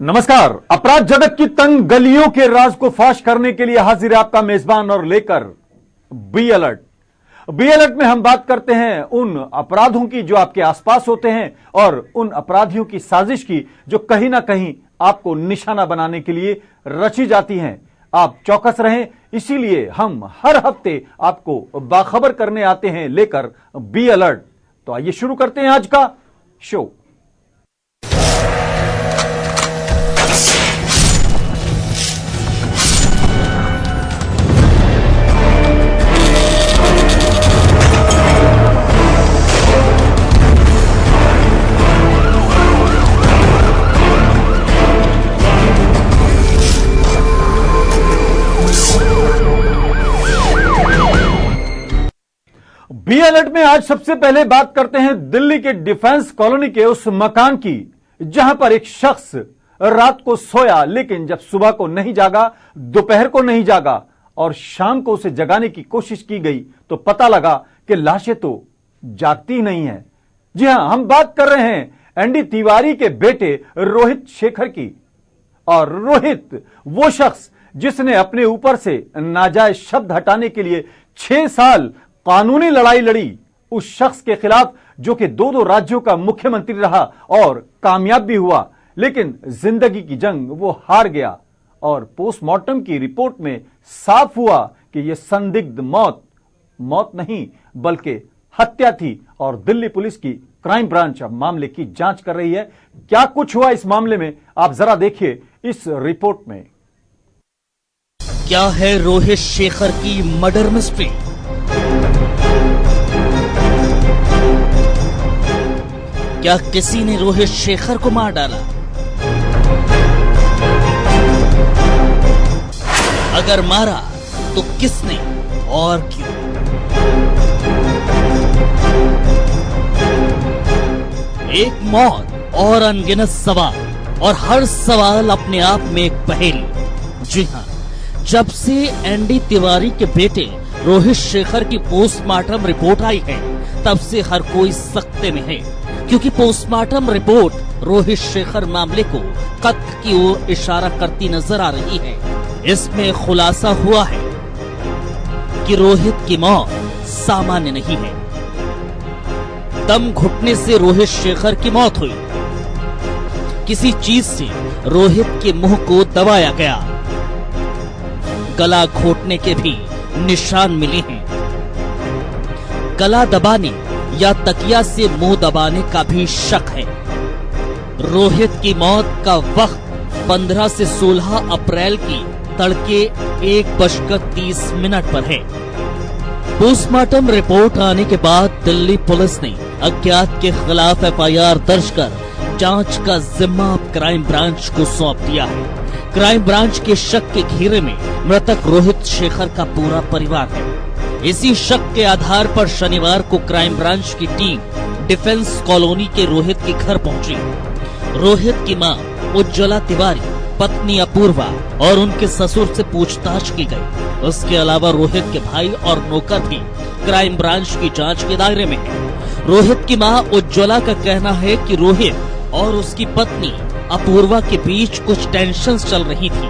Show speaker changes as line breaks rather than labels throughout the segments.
नमस्कार। अपराध जगत की तंग गलियों के राज को फाश करने के लिए हाजिर है आपका मेजबान और लेकर बी अलर्ट। बी अलर्ट में हम बात करते हैं उन अपराधों की जो आपके आसपास होते हैं और उन अपराधियों की साजिश की जो कहीं ना कहीं आपको निशाना बनाने के लिए रची जाती हैं। आप चौकस रहें, इसीलिए हम हर हफ्ते आपको बाखबर करने आते हैं लेकर बी अलर्ट। तो आइए शुरू करते हैं आज का शो। बी अलर्ट में आज सबसे पहले बात करते हैं दिल्ली के डिफेंस कॉलोनी के उस मकान की जहां पर एक शख्स रात को सोया, लेकिन जब सुबह को नहीं जागा, दोपहर को नहीं जागा और शाम को उसे जगाने की कोशिश की गई तो पता लगा कि लाशें तो जागती ही नहीं है। जी हां, हम बात कर रहे हैं एनडी तिवारी के बेटे रोहित शेखर की। और रोहित वो शख्स जिसने अपने ऊपर से नाजायज शब्द हटाने के लिए 6 साल कानूनी लड़ाई लड़ी, उस शख्स के खिलाफ जो कि दो राज्यों का मुख्यमंत्री रहा और कामयाब भी हुआ, लेकिन जिंदगी की जंग वो हार गया। और पोस्टमार्टम की रिपोर्ट में साफ हुआ कि यह संदिग्ध मौत नहीं बल्कि हत्या थी। और दिल्ली पुलिस की क्राइम ब्रांच अब मामले की जांच कर रही है। क्या कुछ हुआ इस मामले में, आप जरा देखिए इस रिपोर्ट में।
क्या है रोहित शेखर की मर्डर मिस्ट्री? क्या किसी ने रोहित शेखर को मार डाला? अगर मारा तो किसने और क्यों? एक मौत और अनगिनत सवाल, और हर सवाल अपने आप में एक पहेली। जी हां, जब से एनडी तिवारी के बेटे रोहित शेखर की पोस्टमार्टम रिपोर्ट आई है, तब से हर कोई सख्ते में है, क्योंकि पोस्टमार्टम रिपोर्ट रोहित शेखर मामले को कत्ल की ओर इशारा करती नजर आ रही है। इसमें खुलासा हुआ है कि रोहित की मौत सामान्य नहीं है। दम घुटने से रोहित शेखर की मौत हुई। किसी चीज से रोहित के मुंह को दबाया गया। गला घोटने के भी निशान मिले हैं। गला दबाने या तकिया से मुंह दबाने का भी शक है। रोहित की मौत का वक्त 15 से 16 अप्रैल की तड़के 1:30 पर है। पोस्टमार्टम रिपोर्ट आने के बाद दिल्ली पुलिस ने अज्ञात के खिलाफ एफआईआर दर्ज कर जांच का जिम्मा क्राइम ब्रांच को सौंप दिया है। क्राइम ब्रांच के शक के घेरे में मृतक रोहित शेखर का पूरा परिवार है। इसी शक के आधार पर शनिवार को क्राइम ब्रांच की टीम डिफेंस कॉलोनी के रोहित के घर पहुंची। रोहित की मां उज्ज्वला तिवारी, पत्नी अपूर्वा और उनके ससुर से पूछताछ की गई। उसके अलावा रोहित के भाई और नौकर भी क्राइम ब्रांच की जांच के दायरे में है। रोहित की मां उज्ज्वला का कहना है कि रोहित और उसकी पत्नी अपूर्वा के बीच कुछ टेंशन चल रही थी।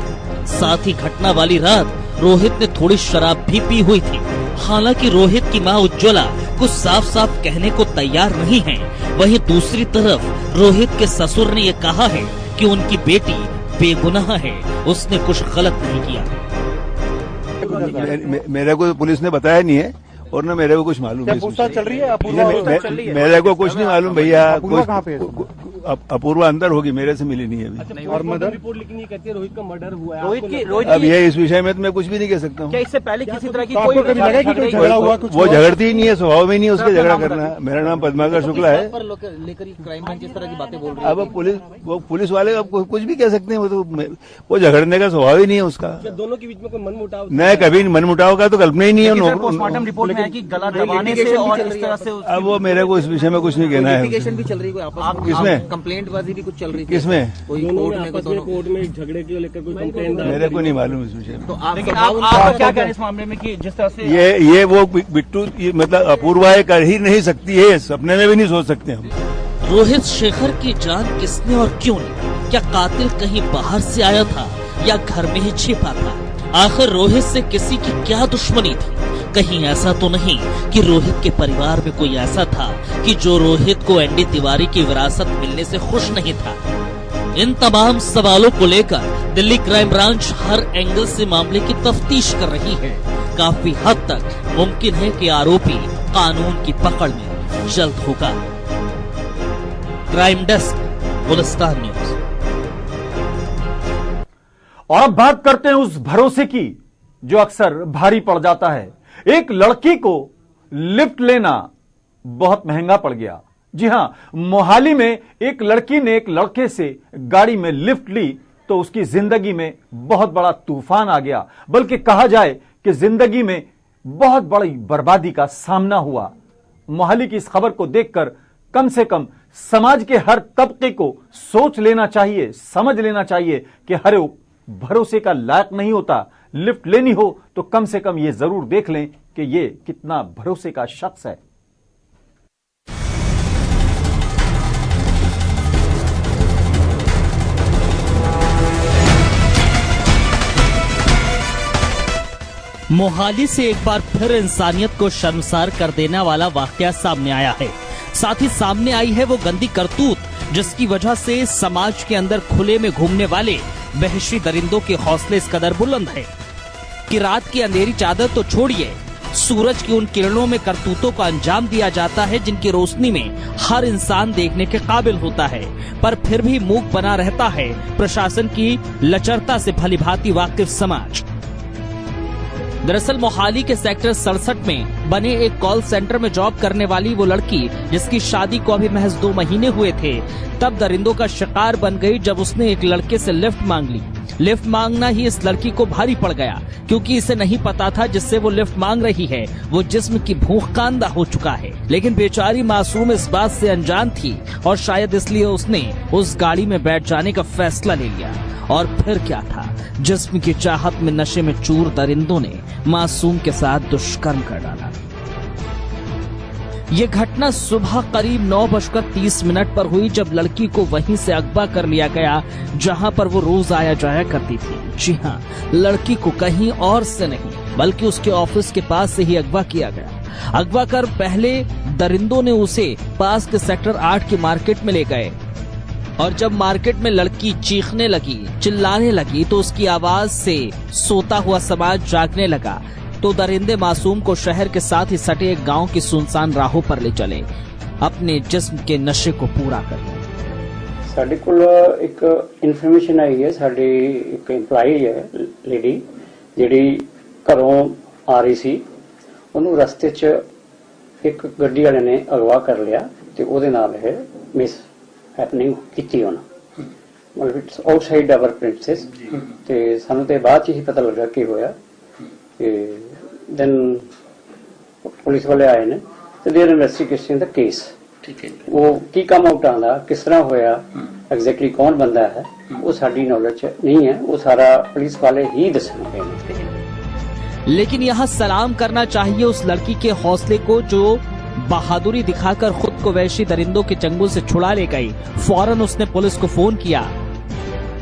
साथ ही घटना वाली रात रोहित ने थोड़ी शराब भी पी हुई थी। हालांकि रोहित की मां उज्ज्वला कुछ साफ साफ कहने को तैयार नहीं है। वहीं दूसरी तरफ रोहित के ससुर ने यह कहा है कि उनकी बेटी बेगुनाह है, उसने कुछ गलत नहीं किया।
मेरे को पुलिस ने बताया नहीं है और न मेरे को कुछ मालूम है।
पूछताछ चल रही है?
मेरे को कुछ नहीं मालूम भैया। अपूर्वा अंदर होगी, मेरे से मिली नहीं है अभी।
और मर्डर
रिपोर्ट लिखनी कहती है रोहित का मर्डर हुआ है।
रोहित
अब ये इस विषय में तो मैं कुछ भी नहीं कह सकता हूँ।
क्या इससे पहले किसी तरह की
कोई कभी लगा कि कोई झगड़ा हुआ? कुछ
वो झगड़ती ही नहीं है, स्वभाव में नहीं है उसके झगड़ा करना। मेरा नाम पद्माकर शुक्ला है।
लेकर क्राइम ब्रांच इस तरह की बातें बोल रही है।
अब पुलिस वाले अब कुछ भी कह सकते हैं। वो झगड़ने का स्वभाव ही नहीं है उसका।
दोनों के बीच में कोई मनमुटाव
नहीं, कभी मनमुटाव का तो कल्पना ही नहीं है।
पोस्टमार्टम रिपोर्ट में है कि गला दबाने से और इस तरह से।
अब वो मेरे को इस विषय में कुछ नहीं कहना है।
भी चल रही है आपस
किसमें?
कंप्लेंट बाजी भी कुछ चल रही थी
किसमें?
कोई कोर्ट में झगड़े को लेकर कोई कंप्लेंट?
मेरे को नहीं मालूम इस विषय में।
तो आप क्या कह रहे हैं इस मामले में कि जिस तरह से
ये वो बिट्टू मतलब अपूर्वा कर ही नहीं सकती है, सपने में भी नहीं सोच सकते हम।
रोहित शेखर की जान किसने और क्यों ली? क्या कातिल कहीं बाहर से आया था या घर में ही छिपा था? आखिर रोहित से किसी की क्या दुश्मनी थी? कहीं ऐसा तो नहीं कि रोहित के परिवार में कोई ऐसा था कि जो रोहित को एनडी तिवारी की विरासत मिलने से खुश नहीं था? इन तमाम सवालों को लेकर दिल्ली क्राइम ब्रांच हर एंगल से मामले की तफ्तीश कर रही है। काफी हद तक मुमकिन है कि आरोपी कानून की पकड़ में जल्द होगा। Crime desk, Gulistan news.
और अब बात करते हैं उस भरोसे की जो अक्सर भारी पड़ जाता है। एक लड़की को लिफ्ट लेना बहुत महंगा पड़ गया। जी हां, मोहाली में एक लड़की ने एक लड़के से गाड़ी में लिफ्ट ली तो उसकी जिंदगी में बहुत बड़ा तूफान आ गया, बल्कि कहा जाए कि जिंदगी में बहुत बड़ी बर्बादी का सामना हुआ। मोहाली की इस खबर को देखकर कम से कम समाज के हर तबके को सोच लेना चाहिए, समझ लेना चाहिए कि हर भरोसे का लायक नहीं होता। लिफ्ट लेनी हो तो कम से कम यह जरूर देख लें कि यह कितना भरोसे का शख्स है।
मोहाली से एक बार फिर इंसानियत को शर्मसार कर देने वाला वाकया सामने आया है। साथ ही सामने आई है वो गंदी करतूत जिसकी वजह से समाज के अंदर खुले में घूमने वाले वहशी दरिंदों के हौसले इस कदर बुलंद है कि रात की अंधेरी चादर तो छोड़िए, सूरज की उन किरणों में करतूतों का अंजाम दिया जाता है जिनकी रोशनी में हर इंसान देखने के काबिल होता है, पर फिर भी मूक बना रहता है प्रशासन की लचरता से भलीभांति वाकिफ समाज। दरअसल मोहाली के सेक्टर 67 में बने एक कॉल सेंटर में जॉब करने वाली वो लड़की, जिसकी शादी को अभी महज 2 महीने हुए थे, तब दरिंदों का शिकार बन गई जब उसने एक लड़के से लिफ्ट मांग ली। लिफ्ट मांगना ही इस लड़की को भारी पड़ गया, क्योंकि इसे नहीं पता था जिससे वो लिफ्ट मांग रही है वो जिस्म की भूख का अंधा हो चुका है। लेकिन बेचारी मासूम इस बात से अनजान थी और शायद इसलिए उसने उस गाड़ी में बैठ जाने का फैसला ले लिया। और फिर क्या था, जिस्म की चाहत में नशे में चूर दरिंदों ने मासूम के साथ दुष्कर्म कर डाला। ये घटना सुबह करीब 9:30 पर हुई, जब लड़की को वहीं से अगवा कर लिया गया जहां पर वो रोज आया जाया करती थी। जी हां, लड़की को कहीं और से नहीं बल्कि उसके ऑफिस के पास से ही अगवा किया गया। अगवा कर पहले दरिंदों ने उसे पास के सेक्टर 8 की मार्केट में ले गए और जब मार्केट में लड़की चीखने लगी, चिल्लाने लगी तो उसकी आवाज से सोता हुआ समाज जागने लगा। तो दरिंदे मासूम को शहर के साथ ही सटे एक गांव की सुनसान राहों पर ले चले अपने जिस्म के नशे को पूरा करने।
ਸਾਡੇ ਕੋਲ ਇੱਕ ਇਨਫੋਰਮੇਸ਼ਨ ਆਈ ਹੈ, ਸਾਡੀ ਇੱਕ EMPLOYEE ਹੈ ਲੇਡੀ ਜਿਹੜੀ ਘਰੋਂ ਆ ਰਹੀ ਸੀ, ਉਹਨੂੰ ਰਸਤੇ 'ਚ ਇੱਕ ਗੱਡੀ ਵਾਲੇ ਨੇ ਅਗਵਾ ਕਰ ਲਿਆ ਤੇ ਉਹਦੇ ਨਾਲ ਇਹ ਮਿਸ ਹੈਪਨਿੰਗ ਕੀਤੀ ਉਹਨਾਂ, ਮਤਲਬ ਇਟਸ ਆਊਟਸਾਈਡ ਆਵਰ ਪ੍ਰਿੰਸੈਸ। ਤੇ ਸਾਨੂੰ ਤੇ ਬਾਅਦ 'ਚ ਹੀ ਪਤਾ ਲੱਗਾ ਕੀ ਹੋਇਆ। ਤੇ ਦੈਨ ਪੁਲਿਸ ਵਾਲੇ ਆਏ ਨੇ ਤੇ ਦੇਰ ਇਨਵੈਸਟੀਗੇਸ਼ਨ ਦਾ ਕੇਸ। ठीक है, वो की कम आउट आंदा किस तरह होया, एग्जैक्टली कौन बंदा है वो साडी नॉलेज नहीं है, वो सारा पुलिस वाले ही दसणगे।
लेकिन यहाँ सलाम करना चाहिए उस लड़की के हौसले को जो बहादुरी दिखाकर खुद को वैशी दरिंदों के चंगुल से छुड़ा ले गई। फौरन उसने पुलिस को फोन किया,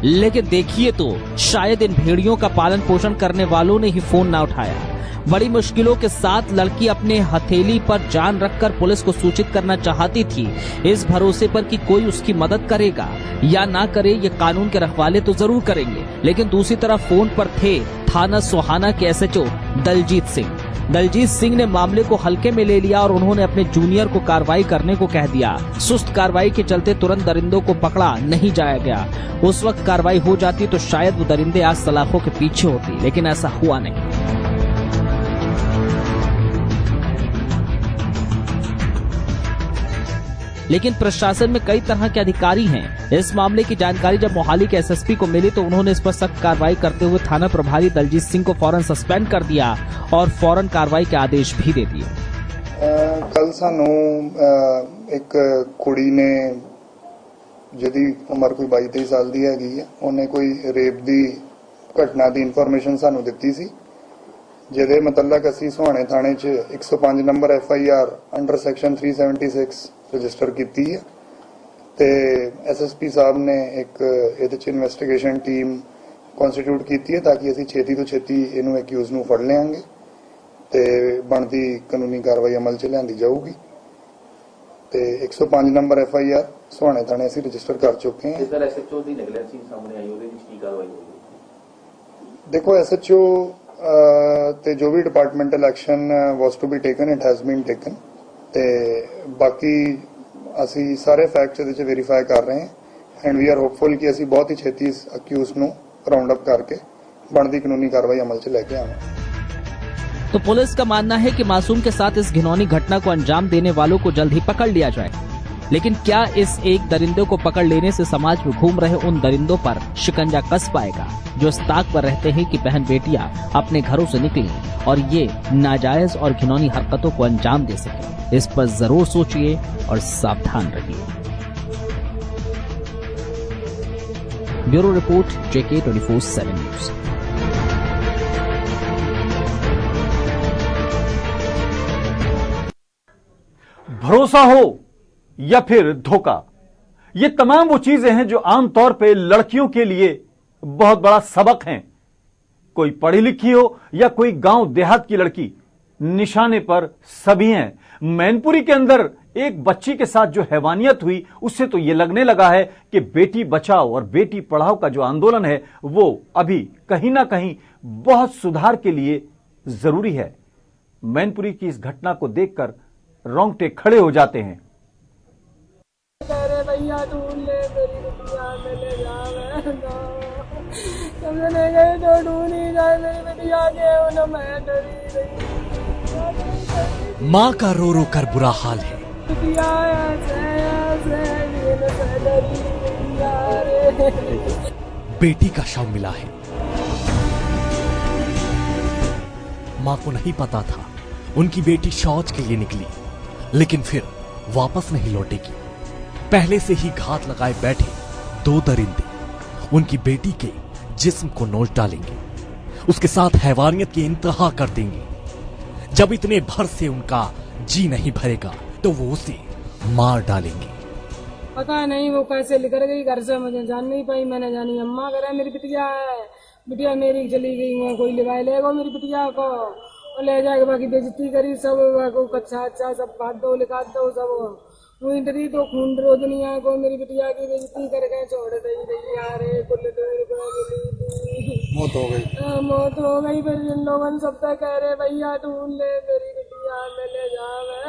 लेकिन देखिए तो शायद इन भेड़ियों का पालन पोषण करने वालों ने ही फोन ना उठाया। बड़ी मुश्किलों के साथ लड़की अपने हथेली पर जान रखकर पुलिस को सूचित करना चाहती थी, इस भरोसे पर कि कोई उसकी मदद करेगा या ना करे, ये कानून के रखवाले तो जरूर करेंगे। लेकिन दूसरी तरफ फोन पर थे थाना सोहाना के SHO दलजीत सिंह। दलजीत सिंह ने मामले को हल्के में ले लिया और उन्होंने अपने जूनियर को कार्रवाई करने को कह दिया। सुस्त कार्रवाई के चलते तुरंत दरिंदों को पकड़ा नहीं जाया गया। उस वक्त कार्रवाई हो जाती तो शायद वो दरिंदे आज सलाखों के पीछे होती, लेकिन ऐसा हुआ नहीं। लेकिन प्रशासन में कई तरह के अधिकारी हैं। इस मामले की जानकारी जब मोहाली के SSP को मिली तो उन्होंने इस पर सख्त कार्रवाई करते हुए थाना प्रभारी दलजीत सिंह को फौरन सस्पेंड कर दिया और फौरन कार्रवाई के आदेश भी दे दिए।
कल सानू एक कुड़ी ने जिहदी उम्र कोई 22-23 साल दी हैगी है, उन्हें कोई रेप दी घटना दी इन्फॉर्मेशन सानू दित्ती सी, जिहदे मुतल्लक असीं सोहाणे थाणे 'च 105 number FIR under section 376 register की है ਤੇ ਐਸਐਸਪੀ ਸਾਹਿਬ ਨੇ ਇੱਕ ਇਹਦੇ ਚ ਇਨਵੈਸਟੀਗੇਸ਼ਨ ਟੀਮ ਕਨਸਟੀਟਿਊਟ ਕੀਤੀ ਹੈ ਤਾਂ ਕਿ ਅਸੀਂ ਛੇਤੀ ਤੋਂ ਛੇਤੀ ਇਹਨੂੰ ਅਕਿਊਜ਼ ਨੂੰ ਫੜ ਲਿਆਂਗੇ ਤੇ ਬਣਦੀ ਕਾਨੂੰਨੀ ਕਾਰਵਾਈ ਅਮਲ 'ਚ ਲਿਆਂਦੀ ਜਾਊਗੀ। ਤੇ 105 ਨੰਬਰ ਐਫਆਈਆਰ ਸੁਹਾਣੇ ਥਾਣੇ ਅਸੀਂ ਰਜਿਸਟਰ ਕਰ ਚੁੱਕੇ ਹਾਂ।
ਸਰ ਐਸਐਚਓ ਦੀ ਨੈਗਲੈਂਸੀ ਸਾਹਮਣੇ ਆਈ, ਉਹਦੇ ਵਿੱਚ ਕੀ ਕਾਰਵਾਈ ਹੋਈ?
ਦੇਖੋ ਐਸਐਚਓ ਤੇ ਜੋ ਵੀ departmental action was to be taken it has been taken ਤੇ ਬਾਕੀ ਅਸੀਂ ਸਾਰੇ ਫੈਕਟਸ ਇਹਦੇ 'ਚ ਵੈਰੀਫਾਈ ਕਰ ਰਹੇ ਹਾਂ ਐਂਡ ਵੀ ਆਰ ਹੋਪਫੁਲ ਕਿ ਅਸੀਂ ਬਹੁਤ ਹੀ ਛੇਤੀ ਇਸ ਅਕਿਊਜ਼ ਨੂੰ राउंड अप करके बनती कानूनी कार्रवाई अमल से लेके आए।
तो पुलिस का मानना है कि मासूम के साथ इस घिनौनी घटना को अंजाम देने वालों को जल्द ही पकड़ लिया जाए, लेकिन क्या इस एक दरिंदे को पकड़ लेने से समाज में घूम रहे उन दरिंदों पर शिकंजा कस पाएगा जो इस ताक पर रहते हैं कि बहन बेटियां अपने घरों से निकली और ये नाजायज और घिनौनी हरकतों को अंजाम दे सके? इस पर जरूर सोचिए और सावधान रहिए। Bureau report JK 24/7 news.
भरोसा हो या फिर धोखा, ये तमाम वो चीजें हैं जो आमतौर पे लड़कियों के लिए बहुत बड़ा सबक हैं। कोई पढ़ी लिखी हो या कोई गांव देहात की लड़की, निशाने पर सभी हैं। मैनपुरी के अंदर एक बच्ची के साथ जो हैवानियत हुई, उससे तो यह लगने लगा है कि बेटी बचाओ और बेटी पढ़ाओ का जो आंदोलन है वो अभी कहीं ना कहीं बहुत सुधार के लिए जरूरी है। मैनपुरी की इस घटना को देखकर रोंगटे खड़े हो जाते हैं।
भैया ढूंढ ले मेरी बिटिया, ले जावे तुमने गए तो ढूंढ ही जाए मेरी बिटिया के, मैं डरी रही।
माँ का रो रो कर बुरा हाल है। बेटी का शव मिला है। माँ को नहीं पता था उनकी बेटी शौच के लिए निकली, लेकिन फिर वापस नहीं लौटेगी। पहले से ही घात लगाए बैठे दो दरिंदे उनकी बेटी के जिस्म को नोच डालेंगे, उसके साथ हैवानियत की इंतहा कर देंगे। जब इतने भर से उनका जी नहीं भरेगा तो वो उसे मार डालेंगे।
पता नहीं वो कैसे निकल गई घर से, मुझे जान नहीं पाई। मैंने जानी अम्मा करे मेरी बिटिया है, बिटिया मेरी चली गई है, कोई लिवाई लेगा मेरी बिटिया को और ले जाएगा। बाकी बेइज्जती करी सब, कच्चा अच्छा सब बात दो लिखा दो सब, वो डरी तो खून रो दुनिया को, मेरी बिटिया की बेइज्जती करके छोड़ दी यार।
मौत हो गई,
मौत हो गई। फिर इन लोगों सब तक कह रहे भैया ढूंढ ले मेरी बिटिया, ले जावे।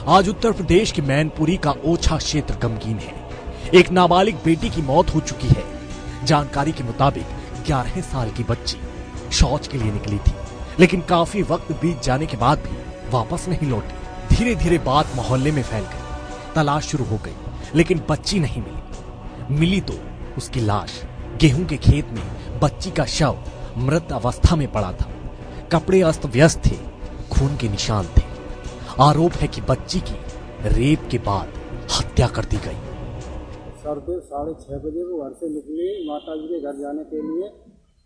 आज उत्तर प्रदेश के मैनपुरी का ओछा क्षेत्र गमगीन है। एक नाबालिग बेटी की मौत हो चुकी है। जानकारी के मुताबिक 11 साल की बच्ची शौच के लिए निकली थी, लेकिन काफी वक्त बीत जाने के बाद भी वापस नहीं लौटी। धीरे धीरे बात मोहल्ले में फैल गई। तलाश शुरू हो गई, लेकिन बच्ची नहीं मिली। मिली तो उसकी लाश गेहूं के खेत में बच्ची का शव मृत अवस्था में पड़ा था। कपड़े अस्त व्यस्त थे, खून के निशान थे। आरोप है कि बच्ची की रेप के बाद हत्या कर दी गई।
सर 6:30 बजे वो घर से निकली माता जी के घर जाने के लिए।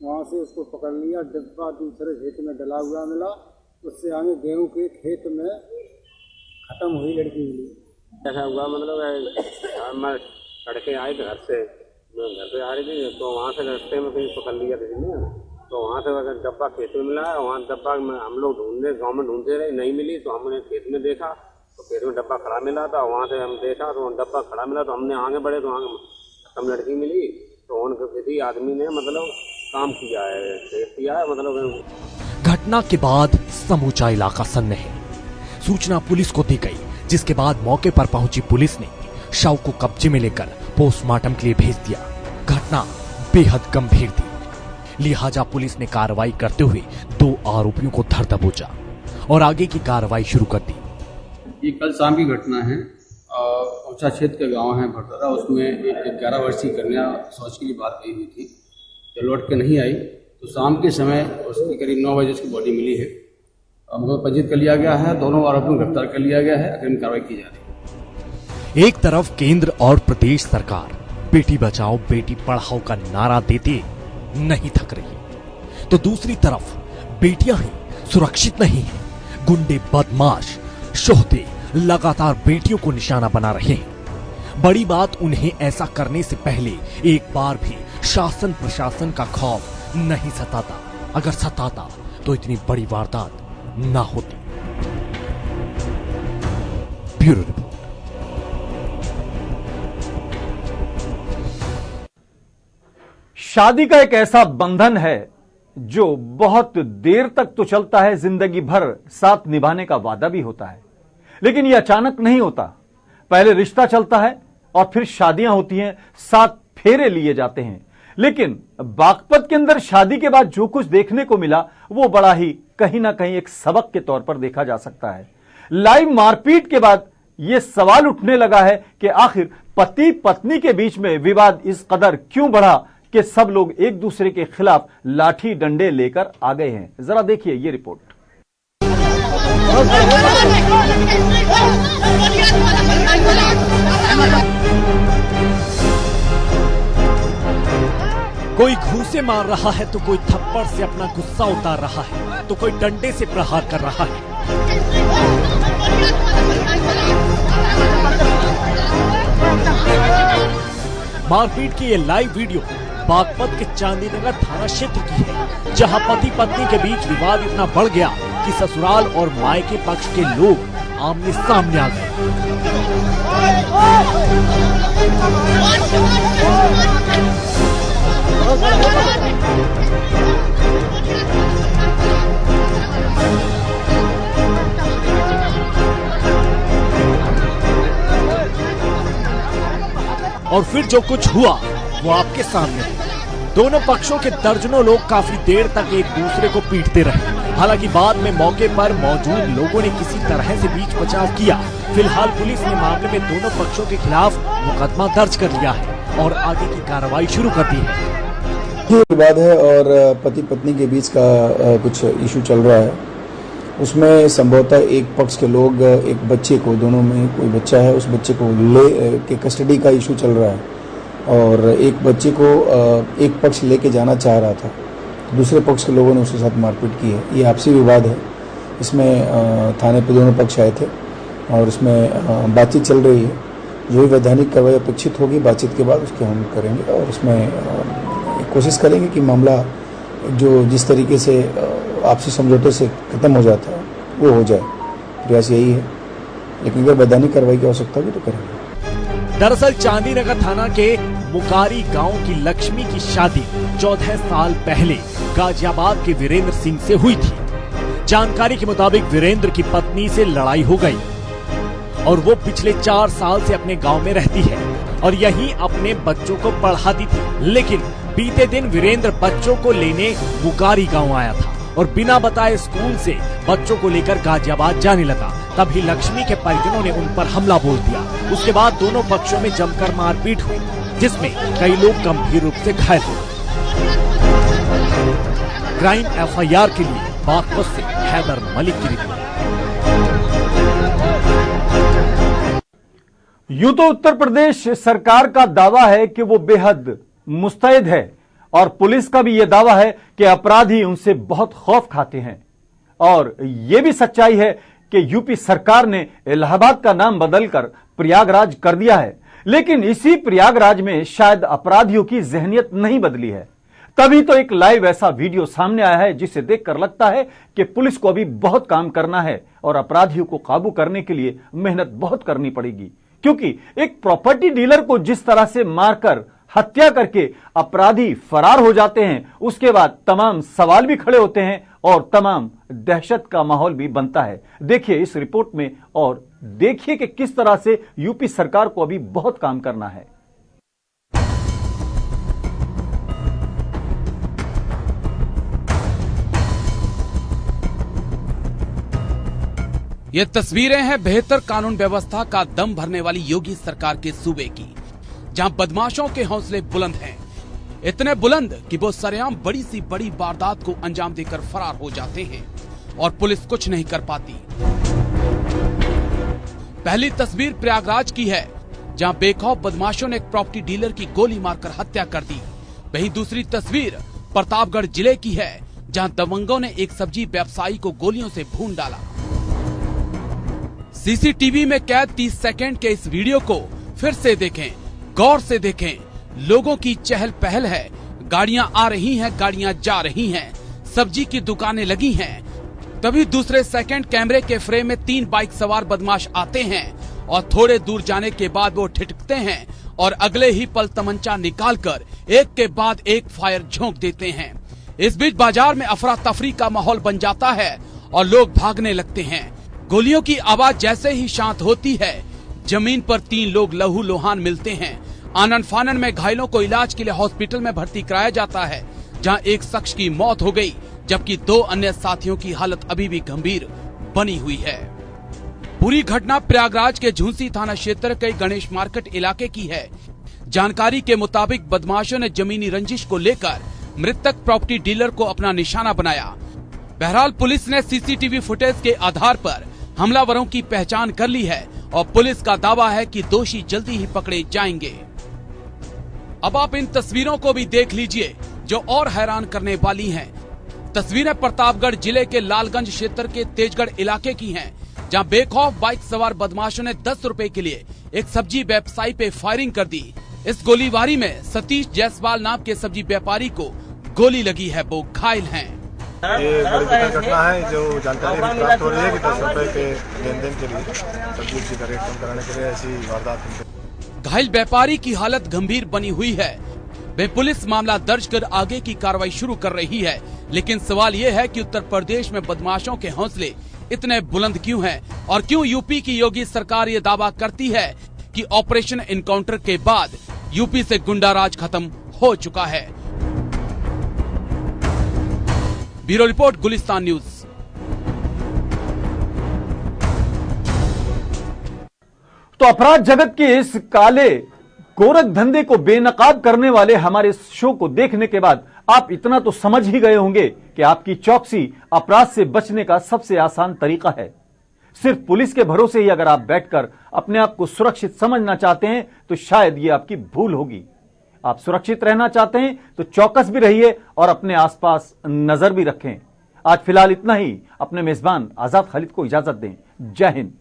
वहाँ से उसको पकड़ लिया, डिब्बा दूसरे खेत में डला हुआ मिला। उससे आगे गेहूं के खेत में खत्म हुई लड़की मिली।
ऐसा हुआ मतलब मैं लड़के आए घर से, मैं घर पे आ रही थी तो वहाँ से रास्ते में कहीं पकड़ लिया किसी ने, तो वहाँ से अगर डब्बा खेत में मिला है। वहाँ डब्बा में हम लोग ढूंढने, गाँव में ढूंढते रहे, नहीं मिली तो हमने खेत में देखा तो खेत में डब्बा खड़ा मिला था। वहाँ से हम देखा तो डब्बा खड़ा मिला तो हमने आगे बढ़े तो आगे हम लड़की मिली। तो उनके किसी आदमी ने मतलब काम किया है, रेप किया है मतलब।
घटना के बाद समूचा इलाका सन्न है। सूचना पुलिस को दी गई, जिसके बाद मौके पर पहुंची पुलिस ने शव को कब्जे में लेकर पोस्टमार्टम के लिए भेज दिया। घटना बेहद गंभीर थी, लिहाजा पुलिस ने कार्रवाई करते हुए 2 आरोपियों को धर दबोचा और आगे की कार्रवाई शुरू कर दी।
ये कल शाम की घटना है। औचा क्षेत्र का गांव है भटोरा, उसमें एक 11 वर्षीय कन्या शौच के लिए बात गई हुई थी। जब लौट के नहीं आई तो शाम के समय उसकी करीब 9 बजे उसकी बॉडी मिली है। मुकदमा पंजीकृत कर लिया गया है, दोनों आरोपियों को गिरफ्तार कर लिया गया है, अग्रिम कार्रवाई की जा रही है।
एक तरफ केंद्र और प्रदेश सरकार बेटी बचाओ बेटी पढ़ाओ का नारा देते नहीं थक रही, तो दूसरी तरफ बेटियां ही सुरक्षित नहीं हैं। गुंडे, बदमाश, शोहदे लगातार बेटियों को निशाना बना रहे हैं। बड़ी बात उन्हें ऐसा करने से पहले एक बार भी शासन प्रशासन का खौफ नहीं सताता। अगर सताता तो इतनी बड़ी वारदात ना होती। Bureau report.
शादी का एक ऐसा बंधन है जो बहुत देर तक तो चलता है, जिंदगी भर साथ निभाने का वादा भी होता है, लेकिन यह अचानक नहीं होता। पहले रिश्ता चलता है और फिर शादियां होती हैं, 7 फेरे लिए जाते हैं। लेकिन बागपत के अंदर शादी के बाद जो कुछ देखने को मिला वो बड़ा ही कहीं ना कहीं एक सबक के तौर पर देखा जा सकता है। लाइव मारपीट के बाद यह सवाल उठने लगा है कि आखिर पति पत्नी के बीच में विवाद इस कदर क्यों बढ़ा कि सब लोग एक दूसरे के खिलाफ लाठी डंडे लेकर आ गए हैं। जरा देखिए ये रिपोर्ट।
कोई घूंसे मार रहा है तो कोई थप्पड़ से अपना गुस्सा उतार रहा है तो कोई डंडे से प्रहार कर रहा है। मारपीट की ये लाइव वीडियो बागपत के चांदीनगर थाना क्षेत्र की है, जहां पति पत्नी के बीच विवाद इतना बढ़ गया कि ससुराल और मायके पक्ष के लोग आमने सामने आ गए। और फिर जो कुछ हुआ वो आपके सामने है। दोनों पक्षों के दर्जनों लोग काफी देर तक एक दूसरे को पीटते रहे। हालांकि बाद में मौके पर मौजूद लोगों ने किसी तरह से बीच बचाव किया। फिलहाल पुलिस ने मामले में दोनों पक्षों के खिलाफ मुकदमा दर्ज कर लिया है और आगे की कार्रवाई शुरू कर दी है।
ये विवाद है और पति पत्नी के बीच का कुछ इशू चल रहा है। उसमें संभवतः एक पक्ष के लोग एक बच्चे को, दोनों में कोई बच्चा है, उस बच्चे को ले के कस्टडी का इशू चल रहा है और एक बच्चे को एक पक्ष लेके जाना चाह रहा था, दूसरे पक्ष के लोगों ने उसके साथ मारपीट की है। ये आपसी विवाद है। इसमें थाने पे दोनों पक्ष आए थे और इसमें बातचीत चल रही है। जो भी वैधानिक कार्रवाई अपेक्षित होगी बातचीत के बाद उसके हम करेंगे और उसमें कोशिश करेंगे कि मामला जो जिस तरीके से आपसी समझौते से खत्म हो जाता है वो हो जाए। प्रयास यही है, लेकिन अगर वैधानिक कार्रवाई की आवश्यकता होगी तो करेंगे।
दरअसल चांदीनगर थाना के मुकारी गांव की लक्ष्मी की शादी 14 साल पहले गाजियाबाद के वीरेंद्र सिंह से हुई थी। जानकारी के मुताबिक वीरेंद्र की पत्नी से लड़ाई हो गई और वो पिछले 4 साल से अपने गांव में रहती है और यहीं अपने बच्चों को पढ़ाती थी। लेकिन बीते दिन वीरेंद्र बच्चों को लेने मुकारी गांव आया था और बिना बताए स्कूल से बच्चों को लेकर गाजियाबाद जाने लगा। तभी लक्ष्मी के परिजनों ने उन पर हमला बोल दिया। उसके बाद दोनों पक्षों में जमकर मारपीट हुई, जिसमें कई लोग गंभीर रूप से घायल हुए। क्राइम एफआईआर के लिए बागपत से हैदर मलिक की रिपोर्ट।
यूं तो उत्तर प्रदेश सरकार का दावा है कि वो बेहद मुस्तैद है और पुलिस का भी यह दावा है कि अपराधी उनसे बहुत खौफ खाते हैं। और यह भी सच्चाई है कि यूपी सरकार ने इलाहाबाद का नाम बदलकर प्रयागराज कर दिया है, लेकिन इसी प्रयागराज में शायद अपराधियों की जहनियत नहीं बदली है। तभी तो एक लाइव ऐसा वीडियो सामने आया है जिसे देखकर लगता है कि पुलिस को अभी बहुत काम करना है और अपराधियों को काबू करने के लिए मेहनत बहुत करनी पड़ेगी, क्योंकि एक प्रॉपर्टी डीलर को जिस तरह से मारकर हत्या करके अपराधी फरार हो जाते हैं, उसके बाद तमाम सवाल भी खड़े होते हैं और तमाम दहशत का माहौल भी बनता है। देखिए इस रिपोर्ट में और देखिए कि किस तरह से यूपी सरकार को अभी बहुत काम करना है।
ये तस्वीरें हैं बेहतर कानून व्यवस्था का दम भरने वाली योगी सरकार के सूबे की, जहां बदमाशों के हौसले बुलंद हैं, इतने बुलंद कि वो सरेआम बड़ी सी बड़ी वारदात को अंजाम देकर फरार हो जाते हैं और पुलिस कुछ नहीं कर पाती। पहली तस्वीर प्रयागराज की है, जहां बेखौफ बदमाशों ने एक प्रॉपर्टी डीलर की गोली मारकर हत्या कर दी। वहीं दूसरी तस्वीर प्रतापगढ़ जिले की है, जहां दबंगों ने एक सब्जी व्यवसायी को गोलियों से भून डाला। सीसीटीवी में कैद 30 सेकंड के इस वीडियो को फिर से देखें, गौर से देखें, लोगों की चहल पहल है, गाड़ियां आ रही हैं, गाड़ियां जा रही हैं, सब्जी की दुकानें लगी हैं। तभी दूसरे सेकंड कैमरे के फ्रेम में 3 बाइक सवार बदमाश आते हैं और थोड़े दूर जाने के बाद वो ठिठकते हैं और अगले ही पल तमंचा निकालकर एक के बाद एक फायर झोंक देते हैं। इस बीच बाजार में अफरा तफरी का माहौल बन जाता है और लोग भागने लगते हैं। गोलियों की आवाज जैसे ही शांत होती है, जमीन पर 3 लोग लहूलुहान मिलते हैं। आनन फानन में घायलों को इलाज के लिए हॉस्पिटल में भर्ती कराया जाता है, जहां एक शख्स की मौत हो गई, जबकि 2 अन्य साथियों की हालत अभी भी गंभीर बनी हुई है। पूरी घटना प्रयागराज के झुंसी थाना क्षेत्र के गणेश मार्केट इलाके की है। जानकारी के मुताबिक बदमाशों ने जमीनी रंजिश को लेकर मृतक प्रॉपर्टी डीलर को अपना निशाना बनाया। बहरहाल पुलिस ने सीसीटीवी फुटेज के आधार पर हमलावरों की पहचान कर ली है और पुलिस का दावा है कि दोषी जल्दी ही पकड़े जाएंगे। अब आप इन तस्वीरों को भी देख लीजिए जो और हैरान करने वाली हैं। तस्वीरें प्रतापगढ़ जिले के लालगंज क्षेत्र के तेजगढ़ इलाके की हैं, जहां बेखौफ बाइक सवार बदमाशों ने 10 रुपए के लिए एक सब्जी व्यवसायी पे फायरिंग कर दी। इस गोलीबारी में सतीश जायसवाल नाम के सब्जी व्यापारी को गोली लगी है, वो घायल हैं।
ये बड़ी दुखद घटना है जो जानकारी प्राप्त हो रही है कि 10 रुपए के लेन देन के लिए सब्जी का रेट कम कराने के लिए ऐसी वारदात।
घायल व्यापारी की हालत गंभीर बनी हुई है। वे पुलिस मामला दर्ज कर आगे की कार्रवाई शुरू कर रही है, लेकिन सवाल ये है कि उत्तर प्रदेश में बदमाशों के हौसले इतने बुलंद क्यों हैं और क्यों यूपी की योगी सरकार ये दावा करती है कि ऑपरेशन एनकाउंटर के बाद यूपी से गुंडा राज खत्म हो चुका है। Bureau report, Gulistan news.
तो अपराध जगत के इस काले गोरख धंधे को बेनकाब करने वाले हमारे शो को देखने के बाद आप इतना तो समझ ही गए होंगे कि आपकी चौकसी अपराध से बचने का सबसे आसान तरीका है। सिर्फ पुलिस के भरोसे ही अगर आप बैठकर अपने आप को सुरक्षित समझना चाहते हैं तो शायद ये आपकी भूल होगी। आप सुरक्षित रहना चाहते हैं तो चौकस भी रहिए और अपने आसपास नजर भी रखें। आज फिलहाल इतना ही। अपने मेजबान आजाद खालिद को इजाजत दें। जय हिंद।